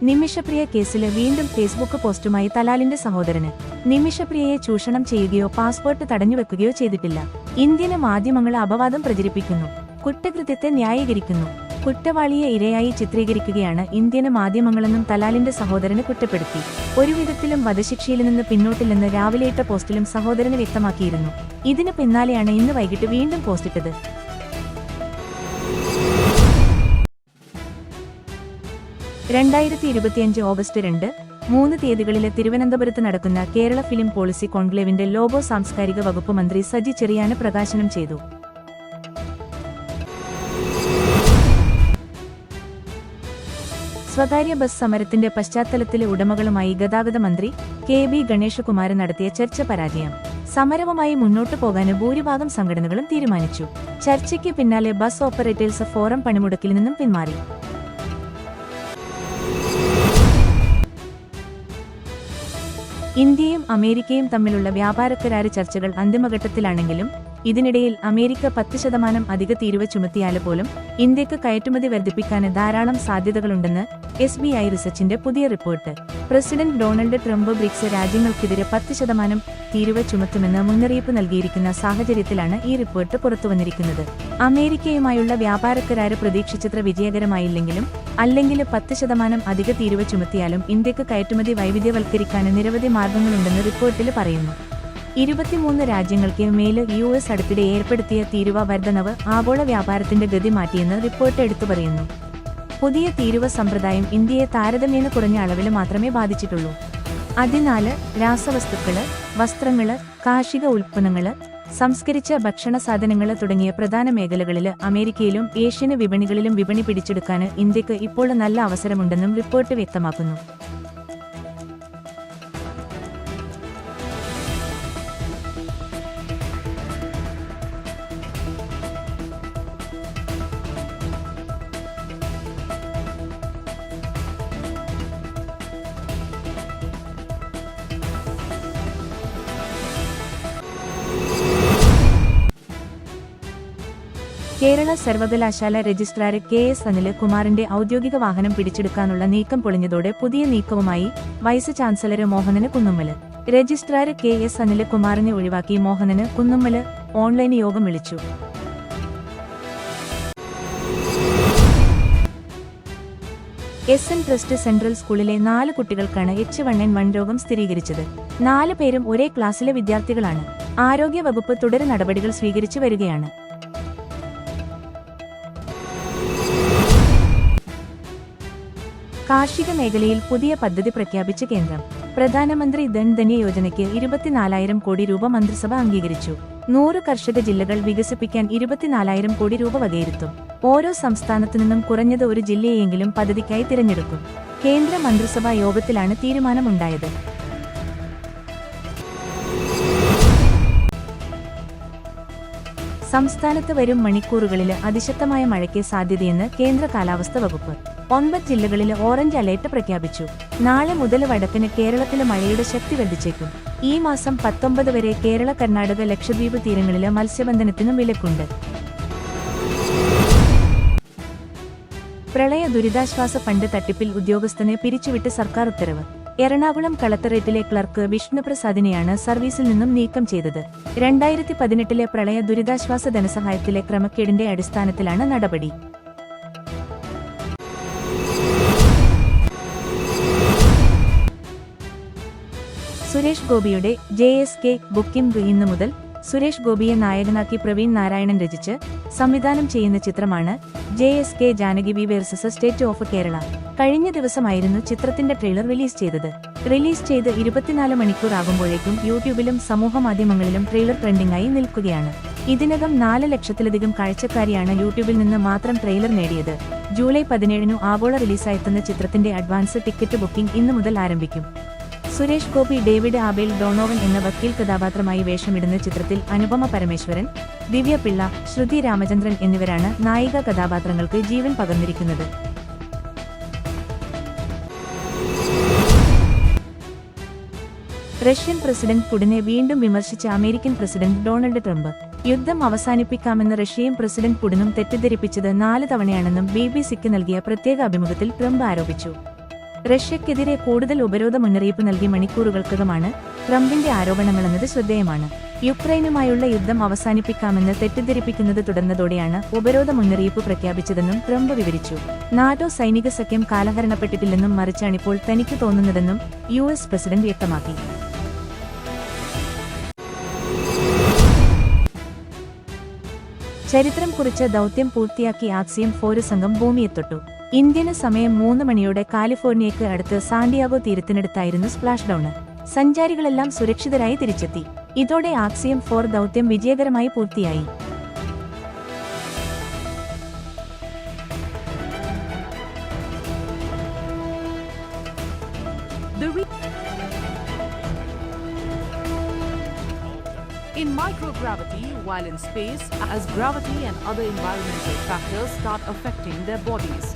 നിമിഷപ്രിയ കേസില് വീണ്ടും ഫേസ്ബുക്ക് പോസ്റ്റുമായി തലാലിന്റെ സഹോദരന്. നിമിഷപ്രിയയെ ചൂഷണം ചെയ്യുകയോ പാസ്പോർട്ട് തടഞ്ഞുവെക്കുകയോ ചെയ്തിട്ടില്ല. ഇന്ത്യൻ മാധ്യമങ്ങൾ അപവാദം പ്രചരിപ്പിക്കുന്നു, കുറ്റകൃത്യത്തെ ന്യായീകരിക്കുന്നു, കുറ്റവാളിയെ ഇരയായി ചിത്രീകരിക്കുകയാണ് ഇന്ത്യൻ മാധ്യമങ്ങളെന്നും തലാലിന്റെ സഹോദരന് കുറ്റപ്പെടുത്തി. ഒരുവിധത്തിലും വധശിക്ഷയിൽ നിന്ന് പിന്നോട്ടില്ലെന്ന് രാവിലെ ഇട്ട പോസ്റ്റിലും സഹോദരന് വ്യക്തമാക്കിയിരുന്നു. ഇതിന് പിന്നാലെയാണ് ഇന്ന് വൈകിട്ട് വീണ്ടും പോസ്റ്റിട്ടത്. 2025 ഓഗസ്റ്റ് 2, 3 തീയതികളിലെ തിരുവനന്തപുരത്ത് നടക്കുന്ന കേരള ഫിലിം പോളിസി കോൺക്ലേവിന്റെ ലോഗോ സാംസ്കാരിക വകുപ്പ് മന്ത്രി സജി ചെറിയാന് പ്രകാശനം ചെയ്തു. സ്വകാര്യ ബസ് സമരത്തിന്റെ പശ്ചാത്തലത്തിലെ ഉടമകളുമായി ഗതാഗത മന്ത്രി KB ഗണേശകുമാർ നടത്തിയ ചർച്ച പരാജയം. സമരവുമായി മുന്നോട്ടു പോകാന് ഭൂരിഭാഗം സംഘടനകളും തീരുമാനിച്ചു. ചർച്ചയ്ക്ക് പിന്നാലെ ബസ് ഓപ്പറേറ്റേഴ്സ് ഫോറം പണിമുടക്കിൽ നിന്നും പിന്മാറി. ഇന്ത്യയും അമേരിക്കയും തമ്മിലുള്ള വ്യാപാര കരാർ ചർച്ചകൾ അന്തിമഘട്ടത്തിലാണെങ്കിലും ഇതിനിടയിൽ അമേരിക്ക 10% അധിക തീരുവ ചുമത്തിയാല് പോലും ഇന്ത്യക്ക് കയറ്റുമതി വർദ്ധിപ്പിക്കാന് ധാരാളം സാധ്യതകളുണ്ടെന്ന് SBI റിസർച്ചിന്റെ പുതിയ report. President Donald Trump BRICS രാജ്യങ്ങൾക്കെതിരെ 10% തീരുവ ചുമത്തുമെന്ന് മുന്നറിയിപ്പ് നൽകിയിരിക്കുന്ന സാഹചര്യത്തിലാണ് ഈ റിപ്പോർട്ട് പുറത്തുവന്നിരിക്കുന്നത്. അമേരിക്കയുമായുള്ള വ്യാപാര കരാർ പ്രതീക്ഷിച്ചത്ര വിജയകരമായില്ലെങ്കിലും അല്ലെങ്കിൽ 10% അധിക തീരുവ ചുമത്തിയാലും ഇന്ത്യക്ക് കയറ്റുമതി വൈവിധ്യവൽക്കരിക്കാന് നിരവധി മാർഗങ്ങളുണ്ടെന്ന് റിപ്പോർട്ടിൽ പറയുന്നു. 23 രാജ്യങ്ങൾക്ക് മേൽ US അടുത്തിടെ ഏർപ്പെടുത്തിയ തീരുവ വർധനവ് ആഗോള വ്യാപാരത്തിന്റെ ഗതി മാറ്റിയെന്ന് റിപ്പോർട്ട് എടുത്തുപറയുന്നു. പുതിയ തീരുവ സമ്പ്രദായം ഇന്ത്യയെ താരതമ്യേന കുറഞ്ഞ അളവിൽ മാത്രമേ ബാധിച്ചിട്ടുള്ളൂ. അതിനാല് രാസവസ്തുക്കള്, വസ്ത്രങ്ങള്, കാർഷിക ഉൽപ്പന്നങ്ങള്, സംസ്കരിച്ച ഭക്ഷണ സാധനങ്ങള് തുടങ്ങിയ പ്രധാന മേഖലകളില് അമേരിക്കയിലും ഏഷ്യൻ വിപണികളിലും വിപണി പിടിച്ചെടുക്കാന് ഇന്ത്യക്ക് ഇപ്പോൾ നല്ല അവസരമുണ്ടെന്നും റിപ്പോർട്ട് വ്യക്തമാക്കുന്നു. കേരള സർവകലാശാല രജിസ്ട്രാർ KS അനിൽകുമാറിന്റെ ഔദ്യോഗിക വാഹനം പിടിച്ചെടുക്കാനുള്ള നീക്കം പൊളിഞ്ഞതോടെ പുതിയ നീക്കവുമായി vice chancellor Mohanan Kunnummal. Registrar KS അനിൽകുമാറിനെ ഒഴിവാക്കി മോഹനന് കുന്നുമ്മല് ഓൺലൈൻ യോഗം വിളിച്ചു. SN ട്രസ്റ്റ് സെൻട്രൽ സ്കൂളിലെ 4 കുട്ടികൾക്കാണ് H1N1 രോഗം സ്ഥിരീകരിച്ചത്. 4 പേരും ഒരേ ക്ലാസ്സിലെ വിദ്യാർത്ഥികളാണ്. ആരോഗ്യ വകുപ്പ് തുടർ നടപടികൾ സ്വീകരിച്ചു വരികയാണ്. കാർഷിക മേഖലയിൽ പുതിയ പദ്ധതി പ്രഖ്യാപിച്ച കേന്ദ്രം. പ്രധാനമന്ത്രി ധൻ ധന്യ യോജനയ്ക്ക് 24,000 കോടി രൂപ മന്ത്രിസഭ അംഗീകരിച്ചു. 100 കർഷക ജില്ലകൾ വികസിപ്പിക്കാൻ 24,000 കോടി രൂപ വകയിരുത്തും. ഓരോ സംസ്ഥാനത്തുനിന്നും കുറഞ്ഞത് ഒരു ജില്ലയെങ്കിലും പദ്ധതിക്കായി തിരഞ്ഞെടുക്കും. കേന്ദ്ര മന്ത്രിസഭാ യോഗത്തിലാണ് തീരുമാനമുണ്ടായത്. സംസ്ഥാനത്ത് വരും മണിക്കൂറുകളിൽ അതിശക്തമായ മഴയ്ക്ക് സാധ്യതയെന്ന് കേന്ദ്ര കാലാവസ്ഥാ വകുപ്പ്. 9 ജില്ലകളിൽ ഓറഞ്ച് അലേർട്ട് പ്രഖ്യാപിച്ചു. നാളെ മുതൽ വടക്കന് കേരളത്തിലെ മഴയുടെ ശക്തി വർദ്ധിച്ചേക്കും. ഈ മാസം 19 വരെ കേരള, കർണാടക, ലക്ഷദ്വീപ് തീരങ്ങളിൽ മത്സ്യബന്ധനത്തിനും വിലക്കുണ്ട്. പ്രളയ ദുരിതാശ്വാസ ഫണ്ട് തട്ടിപ്പിൽ ഉദ്യോഗസ്ഥനെ പിരിച്ചുവിട്ട് സർക്കാർ ഉത്തരവ്. എറണാകുളം കളക്ടറേറ്റിലെ ക്ലർക്ക് വിഷ്ണുപ്രസാദിനെയാണ് സർവീസിൽ നിന്നും നീക്കം ചെയ്തത്. 2018 പ്രളയ ദുരിതാശ്വാസ ധനസഹായത്തിലെ ക്രമക്കേടിന്റെ അടിസ്ഥാനത്തിലാണ് നടപടി. സുരേഷ് ഗോപിയുടെ JSK ബുക്കിംഗ് ഇന്നു മുതൽ. സുരേഷ് ഗോപിയെ നായകനാക്കി പ്രവീൺ നാരായണൻ രചിച്ച് സംവിധാനം ചെയ്യുന്ന ചിത്രമാണ് JSK Janaki versus state of Kerala. കഴിഞ്ഞ ദിവസമായിരുന്നു ചിത്രത്തിന്റെ ട്രെയിലർ റിലീസ് ചെയ്തത്. റിലീസ് ചെയ്ത് 24 മണിക്കൂർ ആകുമ്പോഴേക്കും യൂട്യൂബിലും സമൂഹമാധ്യമങ്ങളിലും ട്രെയിലർ ട്രെൻഡിംഗായി നിൽക്കുകയാണ്. ഇതിനകം 4 ലക്ഷത്തിലധികം കാഴ്ചക്കാരിയാണ് യൂട്യൂബിൽ നിന്ന് മാത്രം ട്രെയിലർ നേടിയത്. ജൂലൈ 17 ആഗോള റിലീസായെത്തുന്ന ചിത്രത്തിന്റെ അഡ്വാൻസ് ടിക്കറ്റ് ബുക്കിംഗ് ഇന്നു മുതൽ ആരംഭിക്കും. സുരേഷ് ഗോപി, ഡേവിഡ് ആബേൽ ഡോണോവൻ എന്ന വക്കീൽ കഥാപാത്രമായി വേഷമിടുന്ന ചിത്രത്തിൽ അനുപമ പരമേശ്വരൻ, ദിവ്യ പിള്ള, ശ്രുതി രാമചന്ദ്രൻ എന്നിവരാണ് നായിക കഥാപാത്രങ്ങൾക്ക് ജീവൻ പകർന്നിരിക്കുന്നത്. റഷ്യൻ പ്രസിഡന്റ് പുടിനെ വീണ്ടും വിമർശിച്ച അമേരിക്കൻ പ്രസിഡന്റ് ഡൊണാൾഡ് ട്രംപ്. യുദ്ധം അവസാനിപ്പിക്കാമെന്ന് റഷ്യയും പ്രസിഡന്റ് പുടിനും തെറ്റിദ്ധരിപ്പിച്ചത് 4 തവണയാണെന്നും BBC-ക്ക് നൽകിയ പ്രത്യേക അഭിമുഖത്തിൽ ട്രംപ് ആരോപിച്ചു. റഷ്യക്കെതിരെ കൂടുതൽ ഉപരോധ മുന്നറിയിപ്പ് നൽകി മണിക്കൂറുകൾക്കകമാണ് ട്രംപിന്റെ ആരോപണങ്ങളെന്നത് ശ്രദ്ധേയമാണ്. യുക്രൈനുമായുള്ള യുദ്ധം അവസാനിപ്പിക്കാമെന്ന് തെറ്റിദ്ധരിപ്പിക്കുന്നത് തുടർന്നതോടെയാണ് ഉപരോധ മുന്നറിയിപ്പ് പ്രഖ്യാപിച്ചതെന്നും ട്രംപ് വിവരിച്ചു. നാറ്റോ സൈനിക സഖ്യം കാലഹരണപ്പെട്ടിട്ടില്ലെന്നും മറിച്ചാണിപ്പോൾ തനിക്ക് തോന്നുന്നതെന്നും US പ്രസിഡന്റ് വ്യക്തമാക്കി. ചരിത്രം കുറിച്ച ദൗത്യം പൂർത്തിയാക്കി ആക്സിയം 4 സംഘം ഭൂമിയെത്തൊട്ടു. ഇന്ത്യന് സമയം 3 മണിയോടെ കാലിഫോർണിയയ്ക്ക് അടുത്ത് സാന്റിയാഗോ തീരത്തിനടുത്തായിരുന്നു സ്പ്ലാഷ് ഡൌൺ. സഞ്ചാരികളെല്ലാം സുരക്ഷിതരായി തിരിച്ചെത്തി. ഇതോടെ ആക്സിയം 4 ദൗത്യം വിജയകരമായി പൂർത്തിയായി. In microgravity, while in space, as gravity and other environmental factors start affecting their bodies.